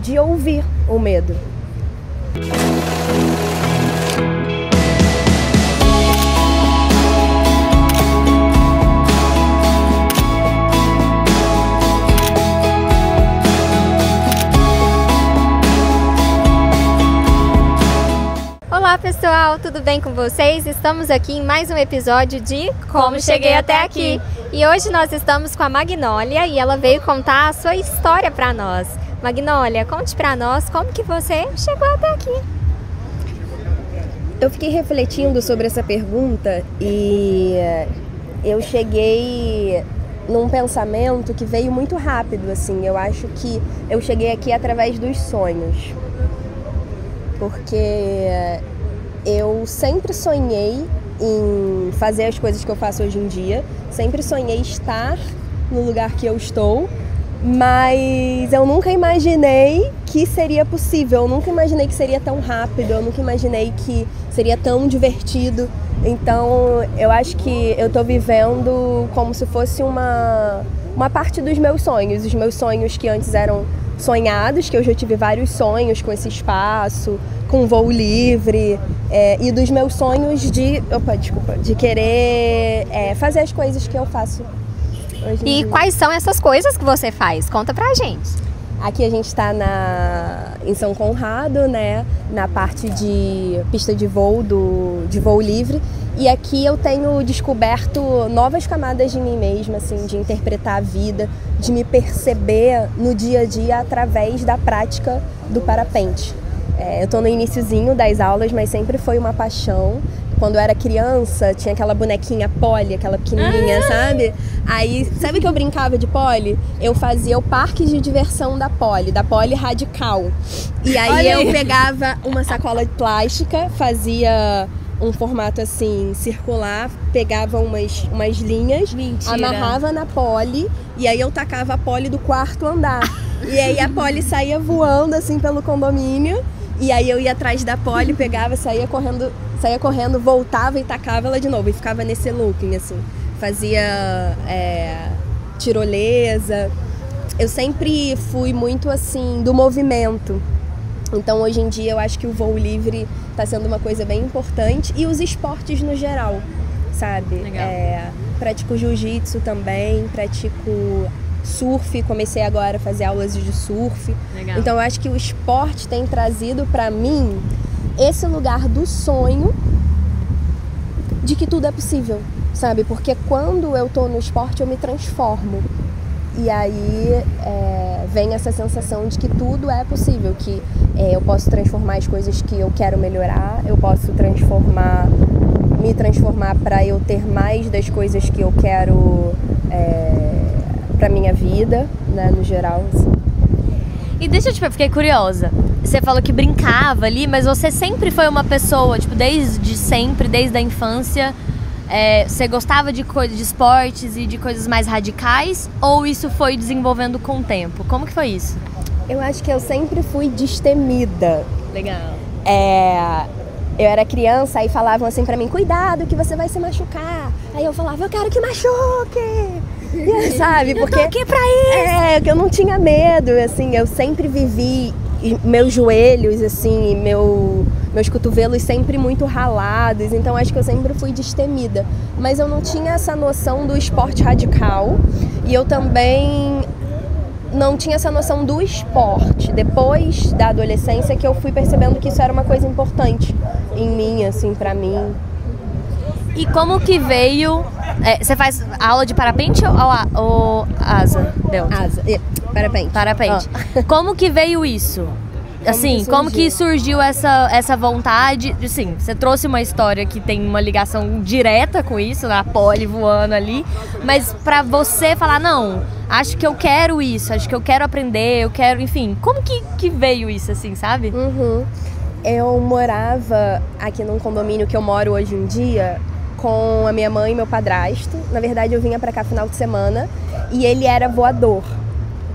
de ouvir o medo. Olá pessoal, tudo bem com vocês? Estamos aqui em mais um episódio de Como Cheguei Até Aqui. E hoje nós estamos com a Magnólia e ela veio contar a sua história para nós. Magnólia, conte para nós como que você chegou até aqui. Eu fiquei refletindo sobre essa pergunta e eu cheguei num pensamento que veio muito rápido, assim. Eu acho que eu cheguei aqui através dos sonhos. Porque eu sempre sonhei em fazer as coisas que eu faço hoje em dia, sempre sonhei estar no lugar que eu estou, mas eu nunca imaginei que seria possível, eu nunca imaginei que seria tão rápido, eu nunca imaginei que seria tão divertido. Então eu acho que eu tô vivendo como se fosse uma parte dos meus sonhos, os meus sonhos que antes eram sonhados, que eu já tive vários sonhos com esse espaço, com voo livre, e dos meus sonhos de querer fazer as coisas que eu faço hoje em dia. E quais são essas coisas que você faz? Conta pra gente. Aqui a gente está em São Conrado, né, na parte de pista de voo livre. E aqui eu tenho descoberto novas camadas de mim mesma, assim, de interpretar a vida, de me perceber no dia a dia através da prática do parapente. Eu estou no iniciozinho das aulas, mas sempre foi uma paixão. Quando eu era criança, tinha aquela bonequinha Polly, aquela pequenininha, sabe? Aí, sabe que eu brincava de Polly? Eu fazia o parque de diversão da Polly radical. E aí eu pegava uma sacola de plástica, fazia um formato assim, circular, pegava umas linhas, amarrava na Polly, e aí eu tacava a Polly do quarto andar. E aí a Polly saía voando assim pelo condomínio, e aí eu ia atrás da Polly, pegava, saía correndo, voltava e tacava ela de novo. E ficava nesse looping, assim. Fazia tirolesa. Eu sempre fui muito, assim, do movimento. Então, hoje em dia, eu acho que o voo livre está sendo uma coisa bem importante. E os esportes no geral, sabe? Legal. Pratico jiu-jitsu também, pratico surf, comecei agora a fazer aulas de surf. Legal. Então eu acho que o esporte tem trazido pra mim esse lugar do sonho de que tudo é possível, sabe? Porque quando eu tô no esporte eu me transformo. E aí vem essa sensação de que tudo é possível, que eu posso transformar as coisas que eu quero melhorar, eu posso me transformar para eu ter mais das coisas que eu quero pra minha vida, né, no geral. Assim. E deixa eu fiquei curiosa. Você falou que brincava ali, mas você sempre foi uma pessoa, tipo, desde sempre, desde a infância, você gostava de esportes e de coisas mais radicais? Ou isso foi desenvolvendo com o tempo? Como que foi isso? Eu acho que eu sempre fui destemida. Legal. Eu era criança, aí falavam assim pra mim, cuidado que você vai se machucar. Aí eu falava, eu quero que machuque. Sabe? Porque eu tô aqui pra isso. Que eu não tinha medo, assim, eu sempre vivi meus joelhos, assim, meus cotovelos sempre muito ralados, então acho que eu sempre fui destemida. Mas eu não tinha essa noção do esporte radical e eu também não tinha essa noção do esporte. Depois da adolescência que eu fui percebendo que isso era uma coisa importante em mim, assim, pra mim. E como que veio... você faz aula de parapente ou asa? Asa, parapente. Parapente. Como que veio isso? Assim, como que surgiu essa vontade? Assim, você trouxe uma história que tem uma ligação direta com isso, a Polly voando ali, mas pra você falar, não, acho que eu quero isso, acho que eu quero aprender, eu quero, enfim, como que veio isso, assim, sabe? Uhum. Eu morava aqui num condomínio que eu moro hoje em dia com a minha mãe e meu padrasto. Na verdade, eu vinha pra cá final de semana e ele era voador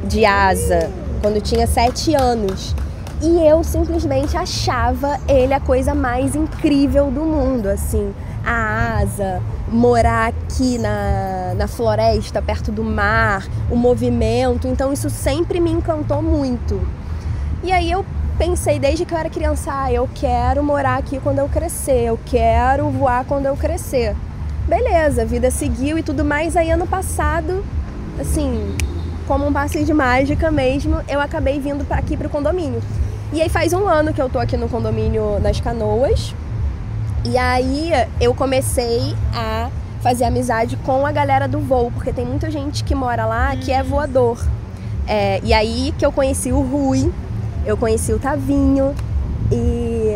de asa quando tinha 7 anos. E eu simplesmente achava ele a coisa mais incrível do mundo, assim, a asa, morar aqui na floresta, perto do mar, o movimento, então isso sempre me encantou muito. E aí eu pensei desde que eu era criança, eu quero morar aqui quando eu crescer, eu quero voar quando eu crescer. Beleza, a vida seguiu e tudo mais. Aí ano passado, assim, como um passe de mágica mesmo, eu acabei vindo aqui pro condomínio. E aí faz um ano que eu tô aqui no condomínio nas Canoas. E aí eu comecei a fazer amizade com a galera do voo, porque tem muita gente que mora lá que é voador. E aí que eu conheci o Rui, eu conheci o Tavinho e...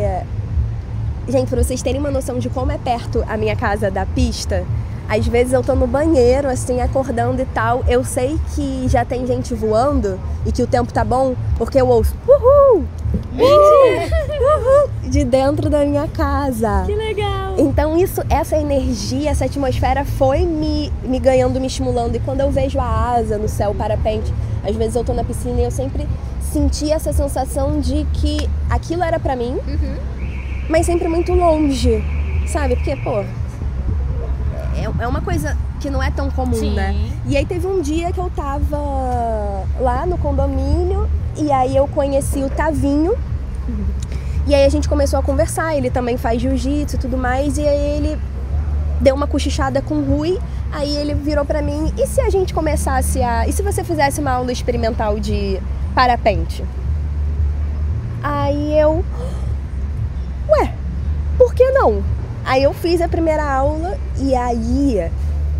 Gente, pra vocês terem uma noção de como é perto a minha casa da pista, às vezes eu tô no banheiro, assim, acordando e tal, eu sei que já tem gente voando e que o tempo tá bom, porque eu ouço uhul! Uhul! De dentro da minha casa. Que legal! Então essa energia, essa atmosfera foi me ganhando, me estimulando. E quando eu vejo a asa no céu, o parapente, às vezes eu tô na piscina e eu sempre senti essa sensação de que aquilo era pra mim, mas sempre muito longe, sabe? Porque, pô, é uma coisa que não é tão comum, Sim. né? E aí teve um dia que eu tava lá no condomínio e aí eu conheci o Tavinho. E aí a gente começou a conversar, ele também faz jiu-jitsu e tudo mais, e aí ele deu uma cochichada com o Rui, aí ele virou pra mim, e se a gente começasse e se você fizesse uma aula experimental de parapente? Aí eu... Ué, por que não? Aí eu fiz a primeira aula e aí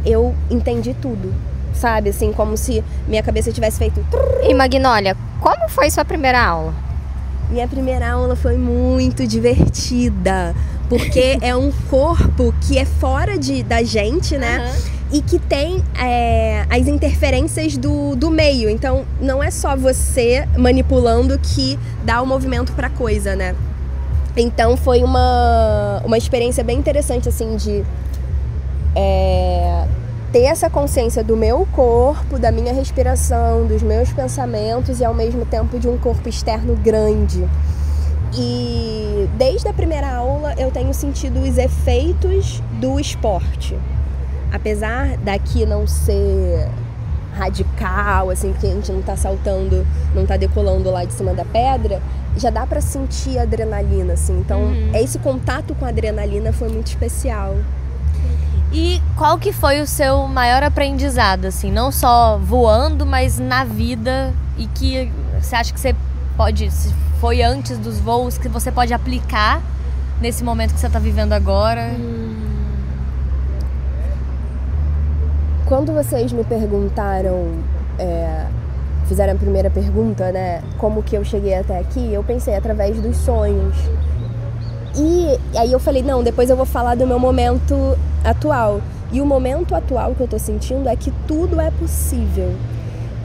eu entendi tudo, sabe? Assim, como se minha cabeça tivesse feito... E Magnólia, como foi sua primeira aula? Minha primeira aula foi muito divertida, porque é um corpo que é fora da gente, né? E que tem as interferências do meio. Então, não é só você manipulando que dá o movimento pra coisa, né? Então, foi uma experiência bem interessante, assim, de ter essa consciência do meu corpo, da minha respiração, dos meus pensamentos e ao mesmo tempo de um corpo externo grande. E desde a primeira aula eu tenho sentido os efeitos do esporte. Apesar daqui não ser radical, assim, porque a gente não tá saltando, não tá decolando lá de cima da pedra, já dá pra sentir a adrenalina, assim. Então, esse contato com a adrenalina foi muito especial. E qual que foi o seu maior aprendizado, assim, não só voando, mas na vida, e que você acha que você pode, se foi antes dos voos, que você pode aplicar nesse momento que você está vivendo agora? Quando vocês me perguntaram, fizeram a primeira pergunta, né, como que eu cheguei até aqui, eu pensei através dos sonhos. E aí eu falei, não, depois eu vou falar do meu momento atual. E o momento atual que eu tô sentindo é que tudo é possível.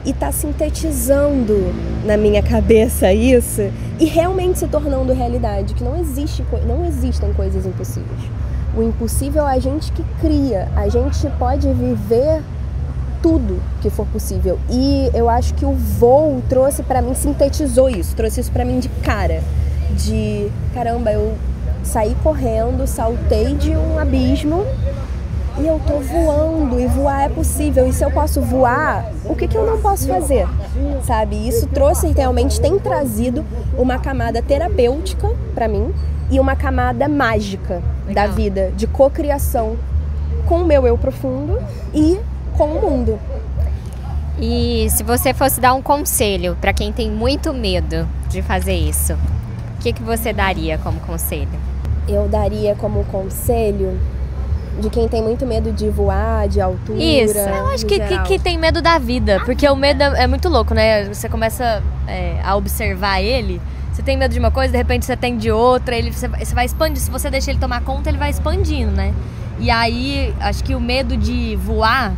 E tá sintetizando na minha cabeça isso e realmente se tornando realidade, que não existem coisas impossíveis. O impossível é a gente que cria, a gente pode viver tudo que for possível. E eu acho que o voo trouxe pra mim, sintetizou isso, trouxe isso pra mim de cara. De, caramba, eu saí correndo, saltei de um abismo e eu tô voando, e voar é possível. E se eu posso voar, o que eu não posso fazer? Sabe? Isso trouxe, realmente tem trazido uma camada terapêutica pra mim e uma camada mágica da vida, de cocriação com o meu eu profundo e com o mundo. E se você fosse dar um conselho pra quem tem muito medo de fazer isso, o que você daria como conselho? Eu daria como conselho de quem tem muito medo de voar, de altura. Isso, eu acho que tem medo da vida, porque o medo é muito louco, né? Você começa a observar ele, você tem medo de uma coisa, de repente você tem de outra, você vai expandir. Se você deixa ele tomar conta, ele vai expandindo, né? E aí, acho que o medo de voar,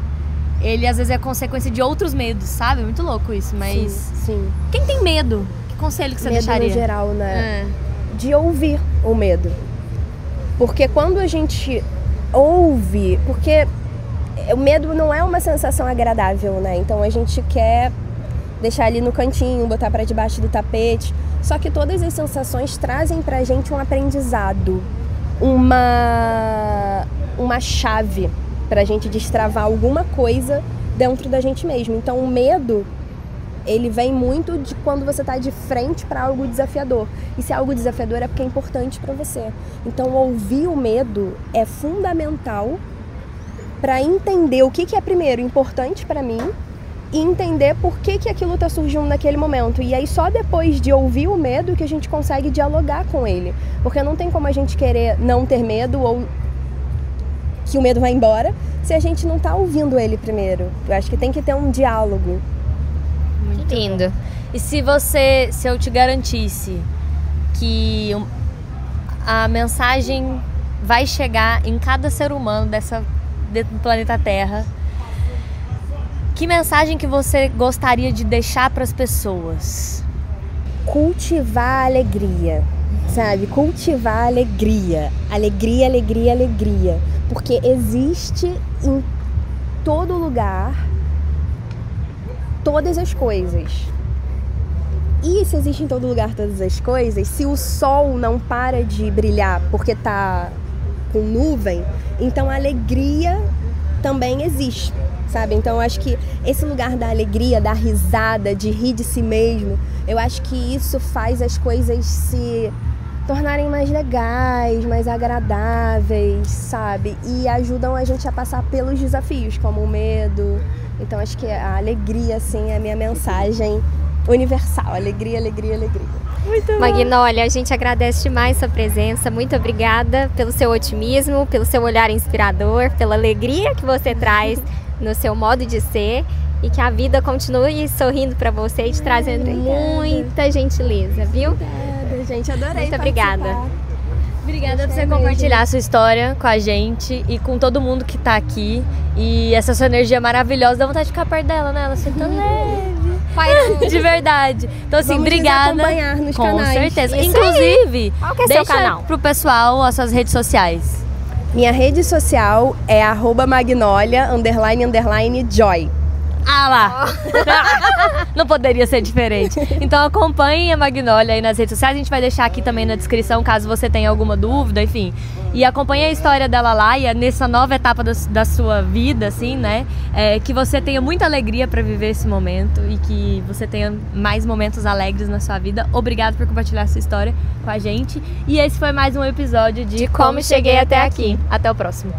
ele às vezes é consequência de outros medos, sabe? Muito louco isso, mas... Sim. Quem tem medo? Que conselho que você deixaria? Medo no geral, né? De ouvir o medo. Porque quando a gente ouve... Porque o medo não é uma sensação agradável, né? Então a gente quer deixar ali no cantinho, botar pra debaixo do tapete. Só que todas as sensações trazem pra gente um aprendizado. Uma chave pra gente destravar alguma coisa dentro da gente mesmo. Então o medo ele vem muito de quando você está de frente para algo desafiador. E se é algo desafiador é porque é importante para você. Então, ouvir o medo é fundamental para entender o que é, primeiro, importante para mim e entender por que aquilo está surgindo naquele momento. E aí, só depois de ouvir o medo que a gente consegue dialogar com ele. Porque não tem como a gente querer não ter medo ou que o medo vai embora se a gente não está ouvindo ele primeiro. Eu acho que tem que ter um diálogo. Muito lindo. E se eu te garantisse que a mensagem vai chegar em cada ser humano do planeta Terra, que mensagem que você gostaria de deixar para as pessoas? Cultivar a alegria, sabe? Cultivar a alegria. Alegria, alegria, alegria. Porque existe em todo lugar todas as coisas. E se existe em todo lugar todas as coisas, se o sol não para de brilhar porque tá com nuvem, então a alegria também existe, sabe? Então eu acho que esse lugar da alegria, da risada, de rir de si mesmo, eu acho que isso faz as coisas se tornarem mais legais, mais agradáveis, sabe? E ajudam a gente a passar pelos desafios, como o medo. Então acho que a alegria, assim, é a minha mensagem universal. Alegria, alegria, alegria. Muito bom. Magnólia, a gente agradece demais sua presença. Muito obrigada pelo seu otimismo, pelo seu olhar inspirador, pela alegria que você traz no seu modo de ser. E que a vida continue sorrindo para você e te trazendo muita gentileza, viu? Obrigada, gente. Adorei. Muito obrigada. Obrigada por você compartilhar a sua história com a gente e com todo mundo que tá aqui. E essa sua energia maravilhosa, dá vontade de ficar perto dela, né? Ela se tão leve. De verdade. Então, assim, obrigada. Vamos acompanhar nos com canais. certeza. Isso Inclusive, qual que é deixa seu canal pro pessoal as suas redes sociais. Minha rede social é @magnolia__joy. Ah lá! Não poderia ser diferente. Então acompanhem a Magnólia aí nas redes sociais. A gente vai deixar aqui também na descrição, caso você tenha alguma dúvida, enfim. E acompanhe a história dela lá e nessa nova etapa da sua vida, assim, né? Que você tenha muita alegria para viver esse momento e que você tenha mais momentos alegres na sua vida. Obrigada por compartilhar sua história com a gente. E esse foi mais um episódio de Como Cheguei Até Aqui. Até o próximo.